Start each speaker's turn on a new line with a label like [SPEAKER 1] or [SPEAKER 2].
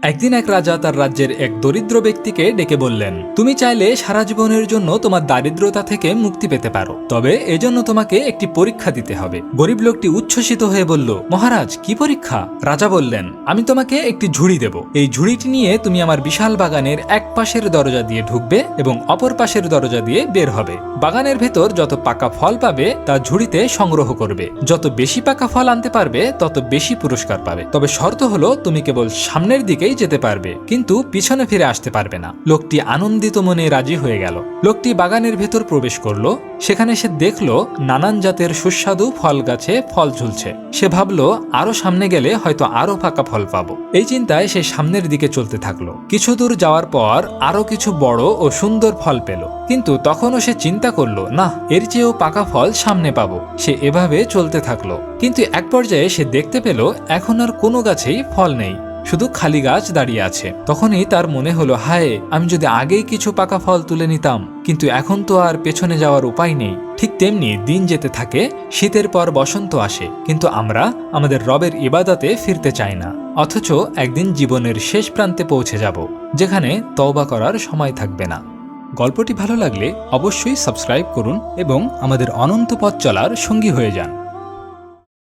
[SPEAKER 1] একদিন এক রাজা তার রাজ্যের এক দরিদ্র ব্যক্তিকে ডেকে বললেন, তুমি চাইলে সারা জীবনের জন্য তোমার দারিদ্রতা থেকে মুক্তি পেতে পারো, তবে এজন্য তোমাকে একটি পরীক্ষা দিতে হবে। গরিব লোকটি উচ্ছ্বসিত হয়ে বলল, মহারাজ, কি পরীক্ষা? রাজা বললেন, আমি তোমাকে একটি ঝুড়ি দেব। এই ঝুড়িটি নিয়ে তুমি আমার বিশাল বাগানের এক পাশের দরজা দিয়ে ঢুকবে এবং অপর পাশের দরজা দিয়ে বের হবে। বাগানের ভেতর যত পাকা ফল পাবে তা ঝুড়িতে সংগ্রহ করবে। যত বেশি পাকা ফল আনতে পারবে তত বেশি পুরস্কার পাবে। তবে শর্ত হলো তুমি কেবল সামনের দিকেই যেতে পারবে, কিন্তু পিছনে ফিরে আসতে পারবে না। লোকটি আনন্দিত মনে রাজি হয়ে গেল। লোকটি বাগানের ভেতর প্রবেশ করলো। সেখানে সে দেখলো নানান জাতের সুস্বাদু ফল গাছে ফল ঝুলছে। সে ভাবলো আরো সামনে গেলে হয়তো আরো পাকা ফল পাবো। এই চিন্তায় সে সামনের দিকে চলতে থাকলো। কিছু দূর যাওয়ার পর আরো কিছু বড় ও সুন্দর ফল পেল, কিন্তু তখনও সে চিন্তা করলো, না, এর চেয়েও পাকা ফল সামনে পাবো। সে এভাবে চলতে থাকলো, কিন্তু এক পর্যায়ে সে দেখতে পেল এখন আর কোনো গাছেই ফল নেই, শুধু খালি গাছ দাঁড়িয়ে আছে। তখনই তার মনে হলো, হায়, আমি যদি আগেই কিছু পাকা ফল তুলে নিতাম, কিন্তু এখন তো আর পেছনে যাওয়ার উপায় নেই। ঠিক তেমনি দিন যেতে থাকে, শীতের পর বসন্ত আসে, কিন্তু আমরা আমাদের রবের ইবাদতে ফিরতে চাই না। অথচ একদিন জীবনের শেষ প্রান্তে পৌঁছে যাব, যেখানে তওবা করার সময় থাকবে না। গল্পটি ভালো লাগলে অবশ্যই সাবস্ক্রাইব করুন এবং আমাদের অনন্ত পথ চলার সঙ্গী হয়ে যান।